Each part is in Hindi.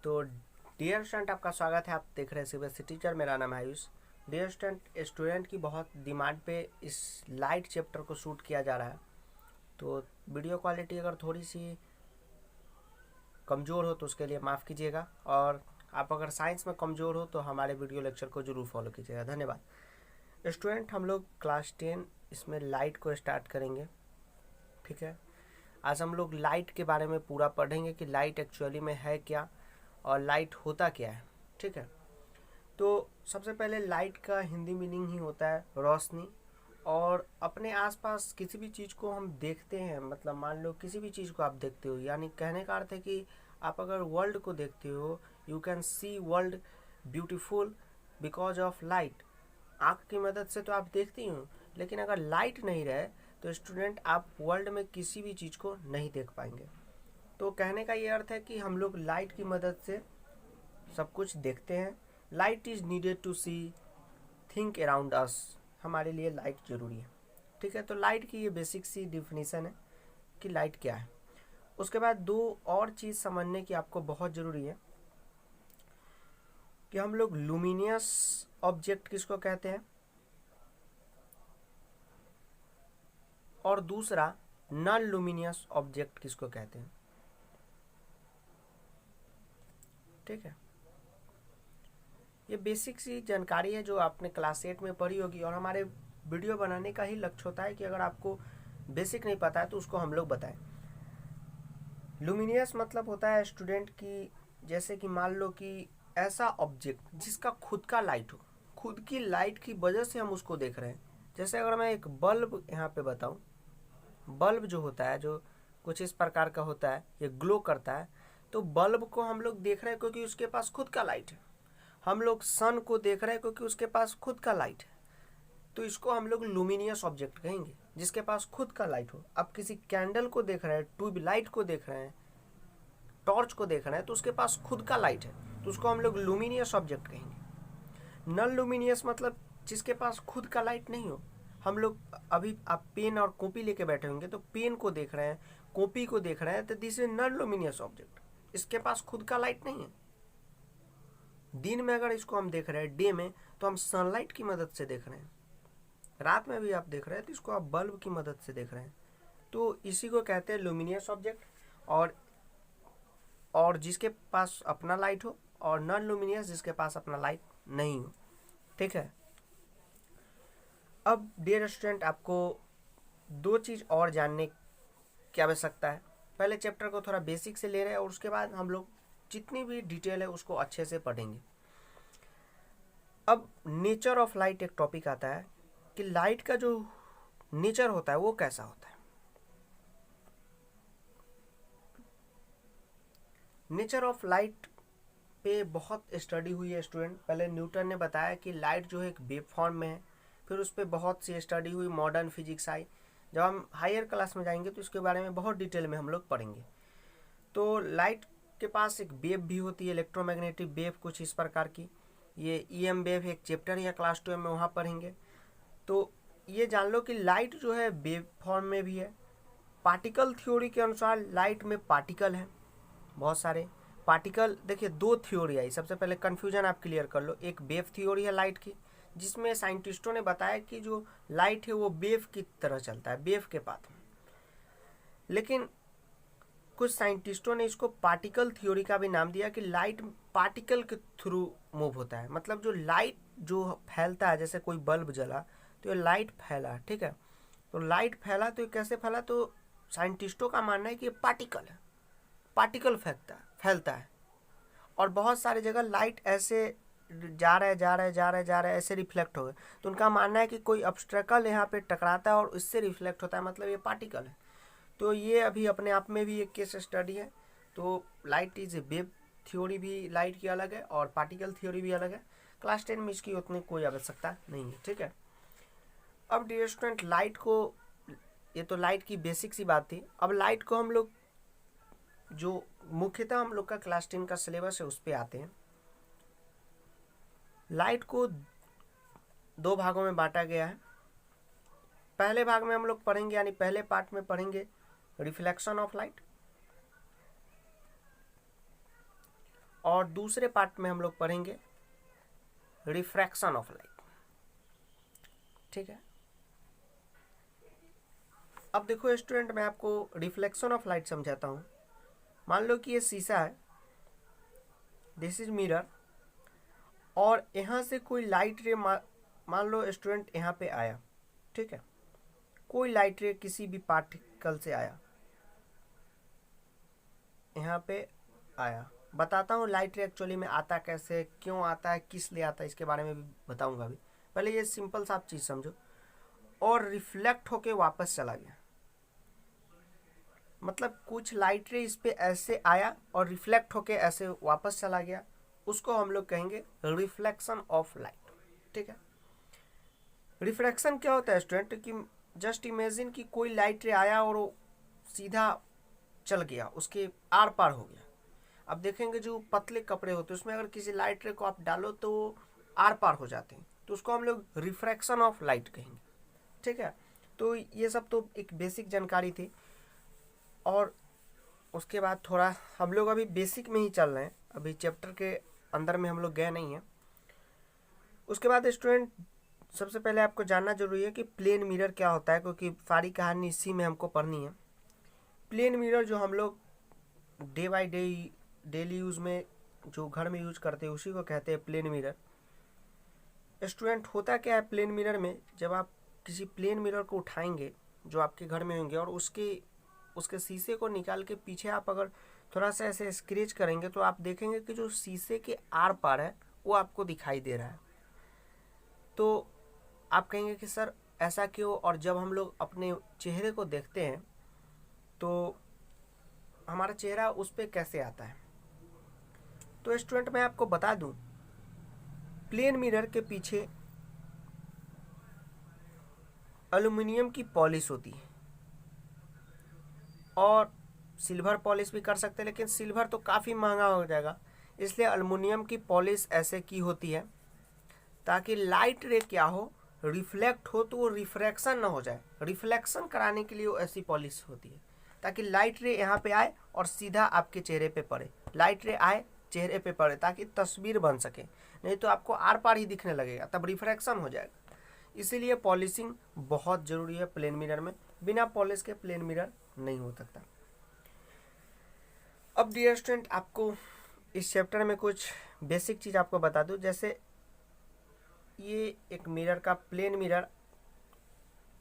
तो डियर स्टूडेंट, आपका स्वागत है। आप देख रहे हैं सीबीएसई टीचर। मेरा नाम है आयुष। डियर स्टूडेंट की बहुत डिमांड पे इस लाइट चैप्टर को शूट किया जा रहा है, तो वीडियो क्वालिटी अगर थोड़ी सी कमज़ोर हो तो उसके लिए माफ़ कीजिएगा। और आप अगर साइंस में कमज़ोर हो तो हमारे वीडियो लेक्चर को ज़रूर फॉलो कीजिएगा। धन्यवाद। स्टूडेंट, हम लोग क्लास 10 इसमें लाइट को स्टार्ट करेंगे। ठीक है, आज हम लोग लाइट के बारे में पूरा पढ़ेंगे कि लाइट एक्चुअली में है क्या और लाइट होता क्या है। ठीक है, तो सबसे पहले लाइट का हिंदी मीनिंग ही होता है रोशनी। और अपने आसपास किसी भी चीज़ को हम देखते हैं, मतलब मान लो किसी भी चीज़ को आप देखते हो, यानी कहने का अर्थ है कि आप अगर वर्ल्ड को देखते हो, you can see world beautiful because of light. आँख की मदद से तो आप देखती हो, लेकिन अगर लाइट नहीं रहे तो स्टूडेंट आप वर्ल्ड में किसी भी चीज़ को नहीं देख पाएंगे। तो कहने का ये अर्थ है कि हम लोग लाइट की मदद से सब कुछ देखते हैं। Light is needed to see things around us. हमारे लिए लाइट ज़रूरी है। ठीक है, तो लाइट की ये बेसिक सी डिफिनीसन है कि लाइट क्या है। उसके बाद दो और चीज़ समझने की आपको बहुत ज़रूरी है कि हम लोग लुमिनियस ऑब्जेक्ट किसको कहते हैं, और दूसरा नॉन लुमिनियस ऑब्जेक्ट किसको कहते हैं। ठीक है, ये बेसिक सी जानकारी है जो आपने क्लास 8 में पढ़ी होगी, और हमारे वीडियो बनाने का ही लक्ष्य होता है कि अगर आपको बेसिक नहीं पता है तो उसको हम लोग बताएं। लुमिनियस मतलब होता है स्टूडेंट की, जैसे कि मान लो कि ऐसा ऑब्जेक्ट जिसका खुद का लाइट हो, खुद की लाइट की वजह से हम उसको देख रहे हैं। जैसे अगर मैं एक बल्ब यहाँ पे बताऊँ, बल्ब जो होता है, जो कुछ इस प्रकार का होता है, ये ग्लो करता है, तो बल्ब को हम लोग देख रहे हैं क्योंकि उसके पास खुद का लाइट है। हम लोग सन को देख रहे हैं क्योंकि उसके पास खुद का लाइट है। तो इसको हम लोग लुमिनियस ऑब्जेक्ट कहेंगे, जिसके पास खुद का लाइट हो। अब किसी कैंडल को देख रहे हैं, ट्यूब लाइट को देख रहे हैं, टॉर्च को देख रहे हैं, तो उसके पास खुद का लाइट है, तो उसको हम लोग लुमिनियस ऑब्जेक्ट कहेंगे। नॉन लुमिनियस मतलब जिसके पास खुद का लाइट नहीं हो। हम लोग अभी आप पेन और कॉपी लेके बैठे होंगे, तो पेन को देख रहे हैं, कॉपी को देख रहे हैं, तो this is non luminous object. इसके पास खुद का लाइट नहीं है। दिन में अगर इसको हम देख रहे हैं, डे में, तो हम सनलाइट की मदद से देख रहे हैं। रात में भी आप देख रहे हैं तो इसको आप बल्ब की मदद से देख रहे हैं। तो इसी को कहते हैं लुमिनियस ऑब्जेक्ट। और जिसके पास अपना लाइट हो, और नॉन लुमिनियस जिसके पास अपना लाइट नहीं हो। ठीक है, अब डियर स्टूडेंट, आपको दो चीज़ और जानने की आवश्यकता है। पहले चैप्टर को थोड़ा बेसिक से ले रहे हैं, और उसके बाद हम लोग जितनी भी डिटेल है उसको अच्छे से पढ़ेंगे। अब नेचर ऑफ लाइट एक टॉपिक आता है कि लाइट का जो नेचर होता है वो कैसा होता है। नेचर ऑफ लाइट पे बहुत स्टडी हुई है स्टूडेंट। पहले न्यूटन ने बताया कि लाइट जो है एक वेव फॉर्म में है, फिर उस पर बहुत सी स्टडी हुई, मॉडर्न फिजिक्स आई। जब हम हायर क्लास में जाएंगे तो इसके बारे में बहुत डिटेल में हम लोग पढ़ेंगे। तो लाइट के पास एक वेव भी होती है, इलेक्ट्रोमैग्नेटिक वेव, कुछ इस प्रकार की। ये ईएम वेव एक चैप्टर या क्लास 2 में वहाँ पढ़ेंगे। तो ये जान लो कि लाइट जो है वेव फॉर्म में भी है। पार्टिकल थ्योरी के अनुसार लाइट में पार्टिकल है, बहुत सारे पार्टिकल। देखिए, दो थ्योरी आई, सबसे पहले कन्फ्यूजन आप क्लियर कर लो। एक वेव थ्योरी है लाइट की, जिसमें साइंटिस्टों ने बताया कि जो लाइट है वो वेव की तरह चलता है, वेव के पाथ में। लेकिन कुछ साइंटिस्टों ने इसको पार्टिकल थ्योरी का भी नाम दिया कि लाइट पार्टिकल के थ्रू मूव होता है। मतलब जो लाइट जो फैलता है, जैसे कोई बल्ब जला तो ये लाइट फैला। ठीक है, तो लाइट फैला तो ये कैसे फैला, तो साइंटिस्टों का मानना है कि ये पार्टिकल है, पार्टिकल फैलता है। और बहुत सारी जगह लाइट ऐसे जा रहा है, जा रहा है, जा रहा है, जा रहा है, ऐसे रिफ्लेक्ट हो गए। तो उनका मानना है कि कोई ऑब्स्ट्रकल यहाँ पे टकराता है और इससे रिफ्लेक्ट होता है, मतलब ये पार्टिकल है। तो ये अभी अपने आप में भी एक केस स्टडी है। तो light is a wave theory भी लाइट की अलग है, और पार्टिकल थ्योरी भी अलग है। क्लास 10 में इसकी उतनी कोई आवश्यकता नहीं है। ठीक है, अब डियर स्टूडेंट, लाइट को, ये तो लाइट की बेसिक सी बात थी। अब लाइट को हम लोग, जो मुख्यतः हम लोग का क्लास 10 का सिलेबस है उस पर आते हैं। लाइट को दो भागों में बांटा गया है। पहले भाग में हम लोग पढ़ेंगे, यानी पहले पार्ट में पढ़ेंगे रिफ्लेक्शन ऑफ लाइट, और दूसरे पार्ट में हम लोग पढ़ेंगे रिफ्रैक्शन ऑफ लाइट। ठीक है, अब देखो स्टूडेंट, मैं आपको रिफ्लेक्शन ऑफ लाइट समझाता हूँ। मान लो कि ये शीशा है, दिस इज मिरर, और यहाँ से कोई लाइट रे मान लो स्टूडेंट यहाँ पे आया। ठीक है, कोई लाइट रे किसी भी पार्टिकल से आया, यहाँ पे आया। बताता हूँ लाइट रे एक्चुअली में आता कैसे, क्यों आता है, किस लिए आता है, इसके बारे में भी बताऊंगा अभी। पहले ये सिंपल सा आप चीज़ समझो। और रिफ्लेक्ट होके वापस चला गया, मतलब कुछ लाइट रे इस पे ऐसे आया और रिफ्लेक्ट होके ऐसे वापस चला गया, उसको हम लोग कहेंगे रिफ्लेक्शन ऑफ लाइट। ठीक है, रिफ्रैक्शन क्या होता है स्टूडेंट कि जस्ट इमेजिन कि कोई लाइट रे आया और वो सीधा चल गया, उसके आर पार हो गया। अब देखेंगे जो पतले कपड़े होते हैं उसमें अगर किसी लाइट रे को आप डालो तो वो आर पार हो जाते हैं, तो उसको हम लोग रिफ्रैक्शन ऑफ लाइट कहेंगे। ठीक है, तो ये सब तो एक बेसिक जानकारी थी, और उसके बाद थोड़ा हम लोग अभी बेसिक में ही चल रहे हैं, अभी चैप्टर के अंदर में हम लोग गए नहीं हैं। उसके बाद स्टूडेंट सबसे पहले आपको जानना जरूरी है कि प्लेन मिरर क्या होता है, क्योंकि सारी कहानी इसी में हमको पढ़नी है। प्लेन मिरर जो हम लोग day by day daily use में जो घर में यूज करते हैं उसी को कहते हैं प्लेन मिरर। स्टूडेंट होता क्या है प्लेन मिरर में, जब आप किसी प्लेन मिरर को उठाएंगे जो आपके घर में होंगे और उसके शीशे को निकाल के पीछे आप अगर थोड़ा सा ऐसे स्क्रैच करेंगे तो आप देखेंगे कि जो शीशे के आर पार है वो आपको दिखाई दे रहा है। तो आप कहेंगे कि सर ऐसा क्यों, और जब हम लोग अपने चेहरे को देखते हैं तो हमारा चेहरा उस पर कैसे आता है। तो स्टूडेंट मैं आपको बता दूं, प्लेन मिरर के पीछे एल्युमिनियम की पॉलिश होती है, और सिल्वर पॉलिश भी कर सकते हैं, लेकिन सिल्वर तो काफ़ी महंगा हो जाएगा, इसलिए एल्युमिनियम की पॉलिश ऐसे की होती है ताकि लाइट रे क्या हो, रिफ्लेक्ट हो तो वो रिफ्रैक्शन ना हो जाए। रिफ्लेक्शन कराने के लिए वो ऐसी पॉलिश होती है ताकि लाइट रे यहाँ पे आए और सीधा आपके चेहरे पे पड़े, लाइट रे आए चेहरे पे पड़े ताकि तस्वीर बन सके, नहीं तो आपको आर पार ही दिखने लगेगा, तब रिफ्रैक्शन हो जाएगा। इसीलिए पॉलिशिंग बहुत ज़रूरी है प्लेन मिरर में, बिना पॉलिश के प्लेन मिरर नहीं हो सकता। अब डियर स्टूडेंट आपको इस चैप्टर में कुछ बेसिक चीज़ आपको बता दूं, जैसे ये एक मिरर का प्लेन मिरर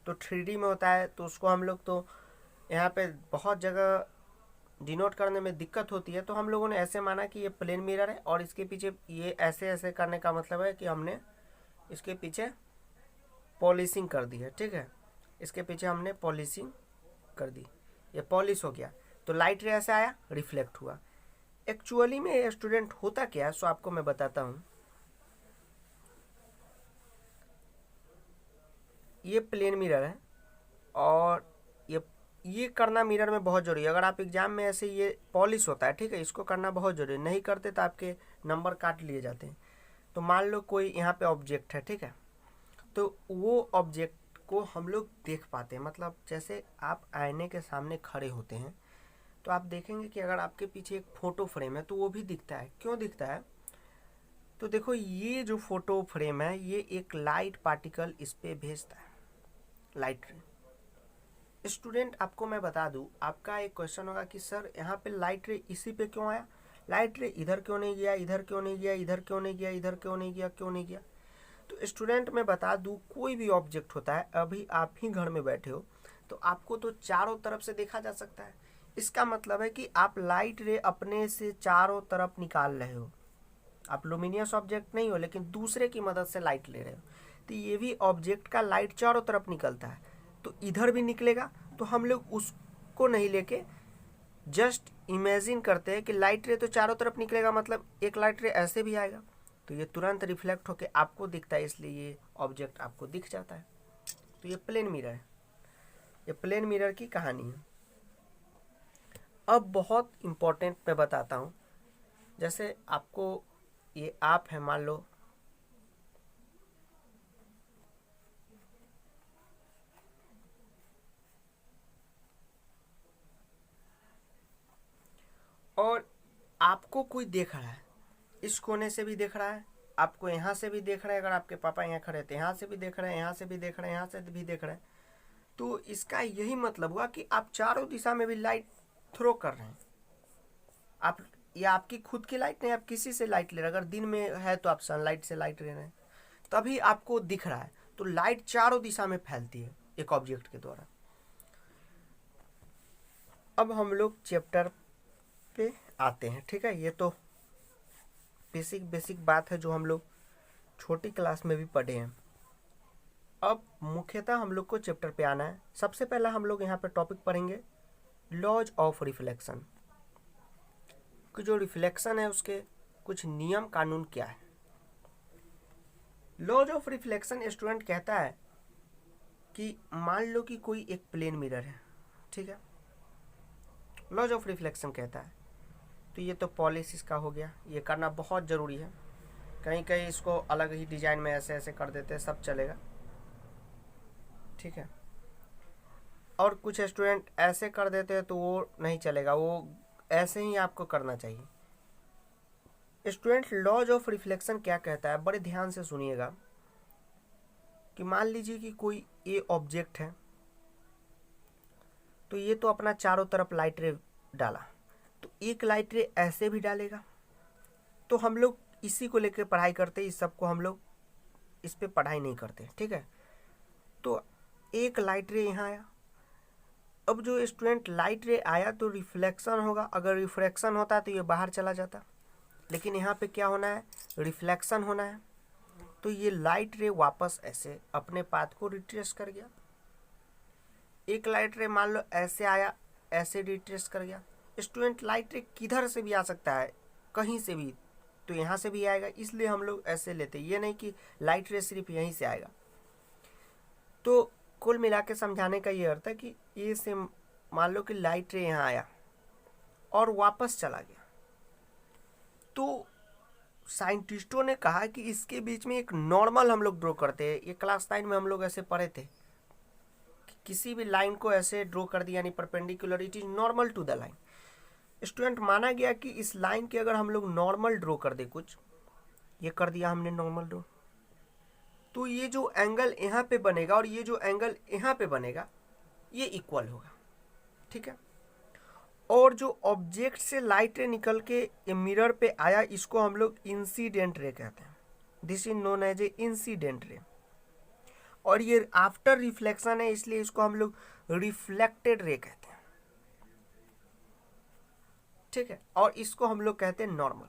तो 3D में होता है, तो उसको हम लोग तो यहाँ पे बहुत जगह डिनोट करने में दिक्कत होती है, तो हम लोगों ने ऐसे माना कि ये प्लेन मिरर है और इसके पीछे ये ऐसे ऐसे करने का मतलब है कि हमने इसके पीछे पॉलिशिंग कर दी है। ठीक है, इसके पीछे हमने पॉलिशिंग कर दी, ये पॉलिश हो गया, तो लाइट रे ऐसे आया, रिफ्लेक्ट हुआ। एक्चुअली में स्टूडेंट होता क्या है सो आपको मैं बताता हूँ। ये प्लेन मिरर है और ये करना मिरर में बहुत जरूरी है। अगर आप एग्जाम में ऐसे ये पॉलिश होता है, ठीक है, इसको करना बहुत जरूरी है, नहीं करते तो आपके नंबर काट लिए जाते हैं। तो मान लो कोई यहाँ पे ऑब्जेक्ट है, ठीक है, तो वो ऑब्जेक्ट को हम लोग देख पाते हैं, मतलब जैसे आप आईने के सामने खड़े होते हैं तो आप देखेंगे कि अगर आपके पीछे एक फ़ोटो फ्रेम है तो वो भी दिखता है। क्यों दिखता है, तो देखो ये जो फोटो फ्रेम है ये एक लाइट पार्टिकल इस पे भेजता है, लाइट रे। स्टूडेंट आपको मैं बता दूं, आपका एक क्वेश्चन होगा कि सर यहाँ पे लाइट रे इसी पे क्यों आया, लाइट रे इधर क्यों नहीं गया, इधर क्यों नहीं गया, इधर क्यों नहीं गया, इधर क्यों नहीं गया, क्यों नहीं गया। तो स्टूडेंट मैं बता दूं, कोई भी ऑब्जेक्ट होता है, अभी आप ही घर में बैठे हो तो आपको तो चारों तरफ से देखा जा सकता है। इसका मतलब है कि आप लाइट रे अपने से चारों तरफ निकाल रहे हो, आप लुमिनियस ऑब्जेक्ट नहीं हो लेकिन दूसरे की मदद से लाइट ले रहे हो। तो ये भी ऑब्जेक्ट का लाइट चारों तरफ निकलता है, तो इधर भी निकलेगा, तो हम लोग उसको नहीं लेके जस्ट इमेजिन करते हैं कि लाइट रे तो चारों तरफ निकलेगा, मतलब एक लाइट रे ऐसे भी आएगा, तो ये तुरंत रिफ्लेक्ट होके आपको दिखता है, इसलिए ये ऑब्जेक्ट आपको दिख जाता है। तो ये प्लेन मिरर है, ये प्लेन मिरर की कहानी है। अब बहुत इम्पोर्टेंट मैं बताता हूँ, जैसे आपको ये आप है मान लो, और आपको कोई देख रहा है, इस कोने से भी देख रहा है, आपको यहाँ से भी देख रहे हैं, अगर आपके पापा यहाँ खड़े थे यहाँ से भी देख रहे हैं, यहाँ से भी देख रहे हैं, यहाँ से भी देख रहे हैं। तो इसका यही मतलब हुआ कि आप चारों दिशा में भी लाइट थ्रो कर रहे हैं। आप, ये आपकी खुद की लाइट नहीं, आप किसी से लाइट ले रहे हैं। अगर दिन में है तो आप सनलाइट से लाइट ले रहे हैं, तभी आपको दिख रहा है। तो लाइट चारों दिशा में फैलती है एक ऑब्जेक्ट के द्वारा। अब हम लोग चैप्टर पे आते हैं, ठीक है। ये तो बेसिक बात है जो हम लोग छोटी क्लास में भी पढ़े हैं। अब मुख्यतः हम लोग को चैप्टर पे आना है। सबसे पहला हम लोग यहाँ पे टॉपिक पढ़ेंगे लॉज ऑफ रिफ्लेक्शन, कि जो रिफ्लेक्शन है उसके कुछ नियम कानून क्या है। लॉज ऑफ रिफ्लेक्शन स्टूडेंट कहता है कि मान लो कि कोई एक प्लेन मिरर है, ठीक है। लॉज ऑफ रिफ्लेक्शन कहता है, तो ये तो पॉलिश इसका हो गया, ये करना बहुत ज़रूरी है। कहीं कहीं इसको अलग ही डिजाइन में ऐसे ऐसे कर देते हैं, सब चलेगा, ठीक है। और कुछ स्टूडेंट ऐसे कर देते हैं तो वो नहीं चलेगा, वो ऐसे ही आपको करना चाहिए। स्टूडेंट लॉज ऑफ रिफ्लेक्शन क्या कहता है, बड़े ध्यान से सुनिएगा। कि मान लीजिए कि कोई ए ऑब्जेक्ट है, तो ये तो अपना चारों तरफ लाइट रे डाला, तो एक लाइट रे ऐसे भी डालेगा। तो हम लोग इसी को लेकर पढ़ाई करते, इस सब को हम लोग इस पे पढ़ाई नहीं करते, ठीक है। तो एक लाइट रे यहाँ आया, अब जो स्टूडेंट लाइट रे आया तो रिफ्लेक्शन होगा। अगर रिफ्रैक्शन होता तो ये बाहर चला जाता, लेकिन यहाँ पे क्या होना है, रिफ्लेक्शन होना है। तो ये लाइट रे वापस ऐसे अपने पाथ को रिट्रेस कर गया। एक लाइट रे मान लो ऐसे आया, ऐसे रिट्रेस कर गया। स्टूडेंट लाइट रे किधर से भी आ सकता है, कहीं से भी, तो यहाँ से भी आएगा, इसलिए हम लोग ऐसे लेते, ये नहीं कि लाइट रे सिर्फ यहीं से आएगा। तो कुल मिला के समझाने का ये अर्थ है कि ये से मान लो कि लाइट रे यहाँ आया और वापस चला गया, तो साइंटिस्टों ने कहा कि इसके बीच में एक नॉर्मल हम लोग ड्रॉ करते हैं। ये क्लास 9 में हम लोग ऐसे पढ़े थे कि किसी भी लाइन को ऐसे ड्रॉ कर दिया, यानी perpendicular, it is normal to the line. Student माना गया कि इस लाइन के अगर हम लोग नॉर्मल ड्रॉ कर दे, कुछ ये कर दिया हमने नॉर्मल ड्रॉ, तो ये जो एंगल यहाँ पे बनेगा और ये जो एंगल यहाँ पे बनेगा ये इक्वल होगा, ठीक है। और जो ऑब्जेक्ट से लाइट रे निकल के मिरर पे आया, इसको हम लोग इंसिडेंट रे कहते हैं। This is known as a incident ray. और ये आफ्टर रिफ्लेक्शन है, इसलिए इसको हम लोग रिफ्लेक्टेड रे कहते हैं, ठीक है। और इसको हम लोग कहते हैं नॉर्मल।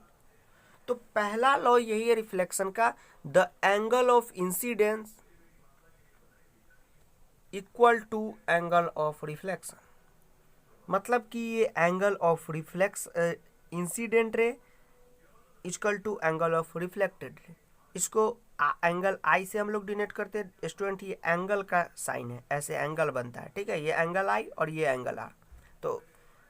तो पहला लॉ यही है रिफ्लेक्शन का, the angle of incidence equal to angle of reflection. मतलब कि ये angle of reflex incident ray equal to angle of reflected ray. इसको एंगल आई से हम लोग डिनोट करते हैं। स्टूडेंट ये एंगल का साइन है, ऐसे एंगल बनता है, ठीक है। ये एंगल आई और ये एंगल आर। तो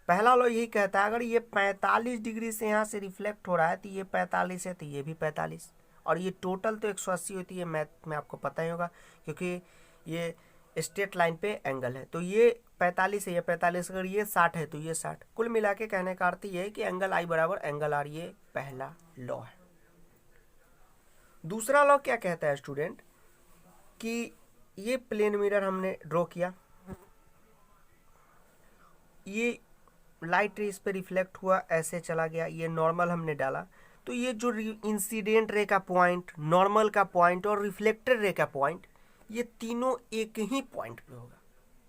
पहला लॉ यही कहता है, अगर ये 45 डिग्री से यहाँ से रिफ्लेक्ट हो रहा है तो ये 45 है, तो ये भी 45, और ये टोटल तो 180 होती है। मैथ में आपको पता ही होगा, क्योंकि ये स्ट्रेट लाइन पे एंगल है। तो ये 45 है, ये 45, अगर ये 60 है तो ये 60। कुल मिला के कहने का अर्थ ये है कि एंगल आई बराबर एंगल आर, ये पहला लॉ है। दूसरा लॉ क्या कहता है स्टूडेंट, कि ये प्लेन मिरर हमने ड्रॉ किया, ये लाइट रे इस पे रिफ्लेक्ट हुआ, ऐसे चला गया, ये नॉर्मल हमने डाला, तो ये जो इंसिडेंट रे का पॉइंट, नॉर्मल का पॉइंट और रिफ्लेक्टेड रे का पॉइंट, ये तीनों एक ही पॉइंट पे होगा,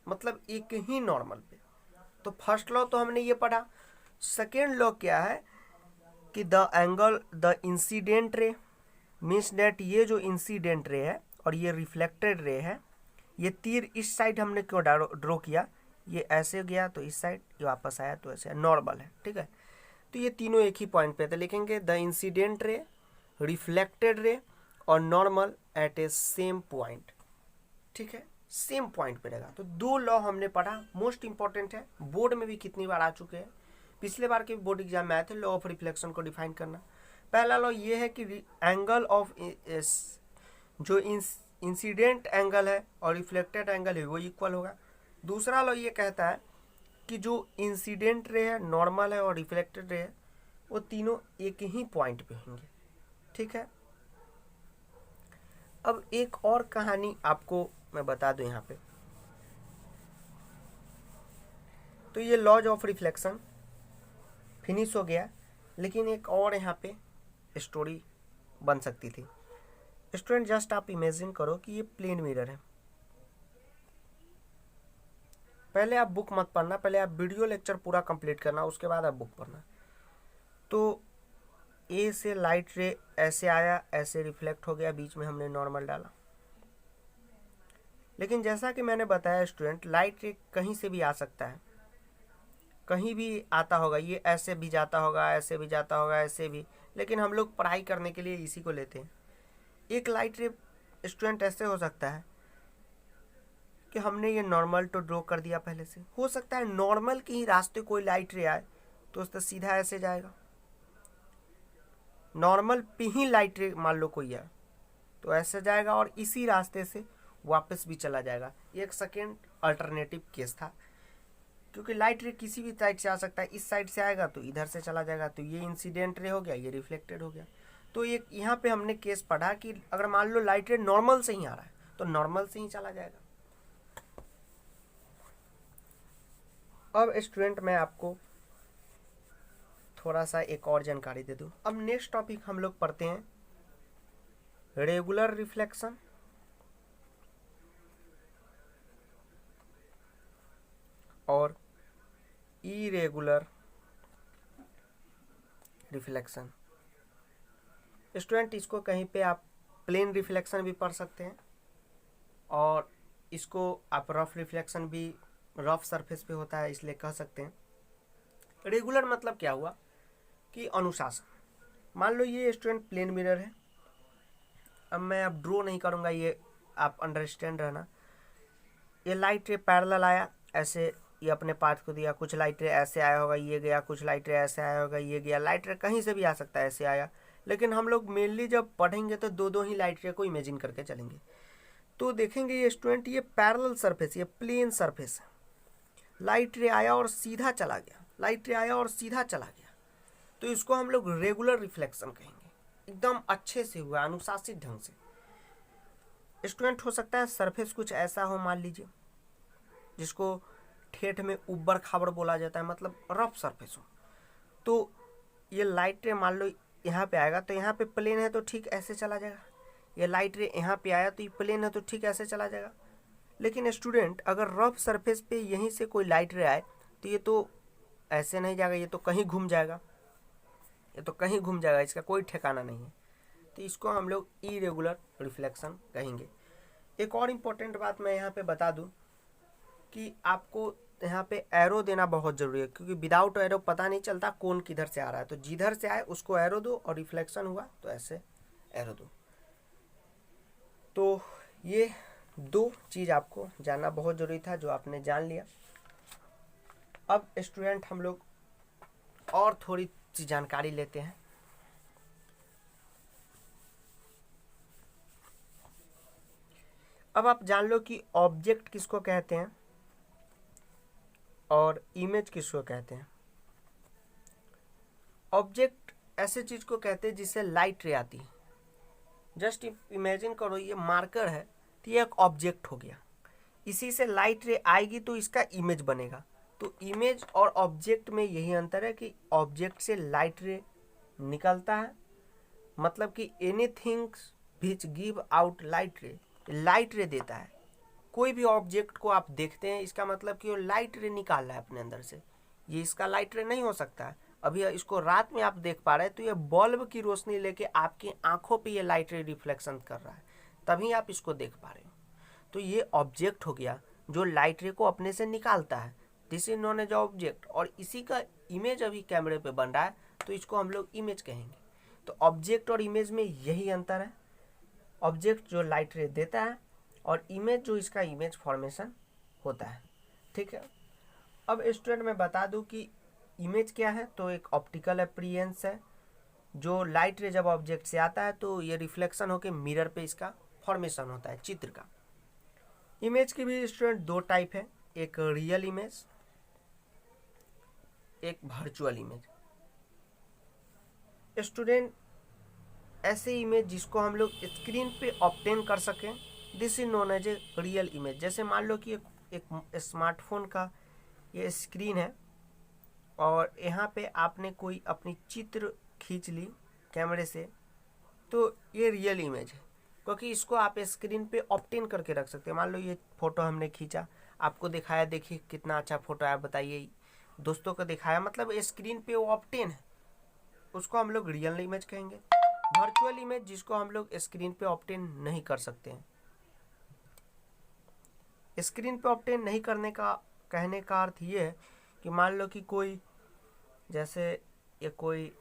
मतलब एक ही नॉर्मल पे। तो फर्स्ट लॉ तो हमने ये पढ़ा। सेकेंड लॉ क्या है कि the angle the incident ray means that ये जो इंसिडेंट रे है और ये रिफ्लेक्टेड रे है, ये तीर इस साइड हमने क्यों ड्रॉ किया, ये ऐसे गया तो इस साइड, ये वापस आया तो ऐसे, नॉर्मल है, ठीक है। तो ये तीनों एक ही पॉइंट पे थे, लिखेंगे the incident ray, reflected ray और normal at A same point, ठीक है, सेम पॉइंट पे रहेगा। तो दो लॉ हमने पढ़ा, मोस्ट इंपॉर्टेंट है, बोर्ड में भी कितनी बार आ चुके हैं, पिछले बार के बोर्ड एग्जाम में आए थे। लॉ ऑफ रिफ्लेक्शन को डिफाइन करना, पहला लॉ ये है कि एंगल ऑफ जो इंसिडेंट एंगल है और रिफ्लेक्टेड एंगल है वो इक्वल होगा। दूसरा लॉ ये कहता है कि जो इंसिडेंट रे है, नॉर्मल है और रिफ्लेक्टेड रे है, वो तीनों एक ही पॉइंट पे होंगे। ठीक है, अब एक और कहानी आपको मैं बता दूं यहाँ पे। तो ये लॉज ऑफ रिफ्लेक्शन फिनिश हो गया, लेकिन एक और यहाँ पे स्टोरी बन सकती थी। स्टूडेंट जस्ट आप इमेजिन करो कि ये प्लेन मिरर है। पहले आप बुक मत पढ़ना, पहले आप वीडियो लेक्चर पूरा कंप्लीट करना, उसके बाद आप बुक पढ़ना। तो ए से लाइट रे ऐसे आया, ऐसे रिफ्लेक्ट हो गया, बीच में हमने नॉर्मल डाला। लेकिन जैसा कि मैंने बताया स्टूडेंट, लाइट रे कहीं से भी आ सकता है, कहीं भी आता होगा, ये ऐसे भी जाता होगा, ऐसे भी जाता होगा, ऐसे भी, लेकिन हम लोग पढ़ाई करने के लिए इसी को लेते हैं। एक लाइट रे स्टूडेंट ऐसे हो सकता है कि हमने ये नॉर्मल तो ड्रॉ कर दिया पहले से, हो सकता है नॉर्मल के ही रास्ते कोई लाइट रे आए तो उससे सीधा ऐसे जाएगा। नॉर्मल पे ही लाइट रे मान लो कोई आए तो ऐसे जाएगा और इसी रास्ते से वापस भी चला जाएगा। ये एक सेकेंड अल्टरनेटिव केस था, क्योंकि लाइट रे किसी भी साइड से आ सकता है। इस साइड से आएगा तो इधर से चला जाएगा, तो ये इंसिडेंट रे हो गया, ये रिफ्लेक्टेड हो गया। तो एक यहाँ पे हमने केस पढ़ा कि अगर मान लो लाइट रे नॉर्मल से ही आ रहा है तो नॉर्मल से ही चला जाएगा। अब स्टूडेंट मैं आपको थोड़ा सा एक और जानकारी दे दूं। अब नेक्स्ट टॉपिक हम लोग पढ़ते हैं रेगुलर रिफ्लेक्शन और इरेगुलर रिफ्लेक्शन। स्टूडेंट इसको कहीं पे आप प्लेन रिफ्लेक्शन भी पढ़ सकते हैं और इसको आप रफ रिफ्लेक्शन भी, रफ सरफेस पे होता है इसलिए कह सकते हैं। रेगुलर मतलब क्या हुआ कि अनुशासन। मान लो ये स्टूडेंट प्लेन मिरर है, अब मैं अब ड्रॉ नहीं करूँगा, ये आप अंडरस्टैंड रहना। ये लाइट रे पैरेलल आया, ऐसे ये अपने पाथ को दिया, कुछ लाइट रे ऐसे आया होगा, ये गया, कुछ लाइट रे ऐसे आया होगा, ये गया। लाइट रे कहीं से भी आ सकता है, ऐसे आया। लेकिन हम लोग मेनली जब पढ़ेंगे तो दो दो ही लाइट रे को इमेजिन करके चलेंगे। तो देखेंगे ये स्टूडेंट, ये पैरेलल सरफेस, ये प्लेन सरफेस है। लाइट रे आया और सीधा चला गया, लाइट रे आया और सीधा चला गया, तो इसको हम लोग रेगुलर रिफ्लेक्शन कहेंगे। एकदम अच्छे से हुआ, अनुशासित ढंग से। स्टूडेंट हो सकता है सरफेस कुछ ऐसा हो, मान लीजिए, जिसको ठेठ में उब्बड़ खाबड़ बोला जाता है, मतलब रफ सरफेस हो। तो ये लाइट रे मान लो यहाँ पे आएगा तो यहाँ पे प्लेन है तो ठीक ऐसे चला जाएगा। ये लाइट रे यहाँ पे आया तो ये प्लेन है तो ठीक ऐसे चला जाएगा। लेकिन स्टूडेंट अगर रफ सरफेस पे यहीं से कोई लाइट रे आए तो ये तो ऐसे नहीं जाएगा, ये तो कहीं घूम जाएगा, ये तो कहीं घूम जाएगा, इसका कोई ठिकाना नहीं है। तो इसको हम लोग इरेगुलर रिफ्लेक्शन कहेंगे। एक और इम्पोर्टेंट बात मैं यहाँ पे बता दूँ कि आपको यहाँ पे एरो देना बहुत ज़रूरी है, क्योंकि विदाउट एरो पता नहीं चलता कौन किधर से आ रहा है। तो जिधर से आए उसको एरो दो, और रिफ्लेक्शन हुआ तो ऐसे एरो दो। तो ये दो चीज़ आपको जानना बहुत ज़रूरी था, जो आपने जान लिया। अब स्टूडेंट हम लोग और थोड़ी सी जानकारी लेते हैं। अब आप जान लो कि ऑब्जेक्ट किसको कहते हैं और इमेज किसको कहते हैं। ऑब्जेक्ट ऐसे चीज को कहते हैं जिससे लाइट रे आती है। जस्ट इमेजिन करो ये मार्कर है तो ये एक ऑब्जेक्ट हो गया, इसी से लाइट रे आएगी तो इसका इमेज बनेगा। तो इमेज और ऑब्जेक्ट में यही अंतर है कि ऑब्जेक्ट से लाइट रे निकलता है, मतलब कि anything which give out light रे देता है। कोई भी ऑब्जेक्ट को आप देखते हैं, इसका मतलब कि वो लाइट रे निकाल रहा है अपने अंदर से। ये इसका लाइट रे नहीं हो सकता है। अभी इसको रात में आप देख पा रहे हैं तो ये बल्ब की रोशनी लेके आपकी आंखों पे ये लाइट रे रिफ्लेक्शन कर रहा है, तभी आप इसको देख पा रहे हो। तो ये ऑब्जेक्ट हो गया जो लाइट रे को अपने से निकालता है, this is known as object. और इसी का इमेज अभी कैमरे पे बन रहा है तो इसको हम लोग इमेज कहेंगे। तो ऑब्जेक्ट और इमेज में यही अंतर है, ऑब्जेक्ट जो लाइट रे देता है और इमेज जो इसका इमेज फॉर्मेशन होता है। ठीक है, अब स्टूडेंट मैं बता दूं कि इमेज क्या है। तो एक ऑप्टिकल अपीयरेंस है, जो लाइट रे जब ऑब्जेक्ट से आता है तो ये रिफ्लेक्शन होकर मिरर पे इसका फॉर्मेशन होता है, चित्र का। इमेज की भी स्टूडेंट दो टाइप है, एक रियल इमेज, एक वर्चुअल इमेज। स्टूडेंट ऐसे इमेज जिसको हम लोग स्क्रीन पे ऑब्टेन कर सकें, this is known as a real image. जैसे मान लो कि एक स्मार्टफोन का ये स्क्रीन है और यहाँ पे आपने कोई अपनी चित्र खींच ली कैमरे से, तो ये रियल इमेज है, क्योंकि इसको आप स्क्रीन पे ऑब्टेन करके रख सकते हैं। मान लो ये फ़ोटो हमने खींचा, आपको दिखाया, देखिए कितना अच्छा फ़ोटो है, बताइए, दोस्तों को दिखाया, मतलब स्क्रीन पे वो ऑब्टेन है, उसको हम लोग रियल इमेज कहेंगे। वर्चुअल इमेज जिसको हम लोग स्क्रीन पे ऑब्टेन नहीं कर सकते हैं। स्क्रीन पे ऑब्टेन नहीं करने का कहने का अर्थ ये है कि मान लो कि कोई, जैसे ये कोई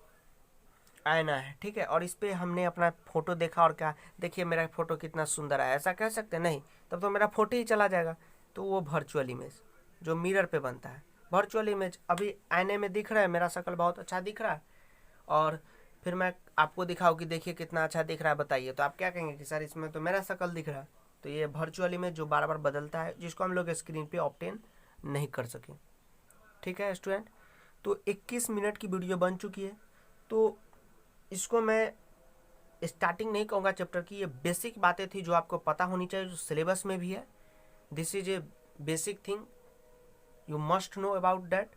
आईना है, ठीक है, और इस पे हमने अपना फोटो देखा और कहा देखिए मेरा फोटो कितना सुंदर है, ऐसा कह सकते नहीं, तब तो मेरा फोटो ही चला जाएगा। तो वो वर्चुअल इमेज जो मिरर पे बनता है, वर्चुअल इमेज, अभी आईने में दिख रहा है मेरा शक्ल बहुत अच्छा दिख रहा है, और फिर मैं आपको दिखाऊँ कि देखिए कितना अच्छा दिख रहा है, बताइए, तो आप क्या कहेंगे कि सर इसमें तो मेरा शक्ल दिख रहा है। तो ये वर्चुअल इमेज जो बार बार बदलता है, जिसको हम लोग स्क्रीन पे ऑब्टेन नहीं कर सके। ठीक है स्टूडेंट, तो 21 मिनट की वीडियो बन चुकी है, तो इसको मैं स्टार्टिंग नहीं कहूँगा चैप्टर की, ये बेसिक बातें थी जो आपको पता होनी चाहिए, जो सिलेबस में भी है। This is a basic thing, you must know about that.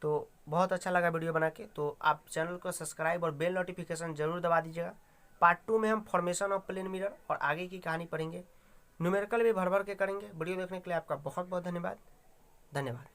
तो बहुत अच्छा लगा वीडियो बना के, तो आप चैनल को सब्सक्राइब और बेल नोटिफिकेशन जरूर दबा दीजिएगा। पार्ट 2 में हम फॉर्मेशन ऑफ प्लेन मिरर और आगे की कहानी पढ़ेंगे, न्यूमेरिकल भी भर भर के करेंगे। वीडियो देखने के लिए आपका बहुत बहुत धन्यवाद।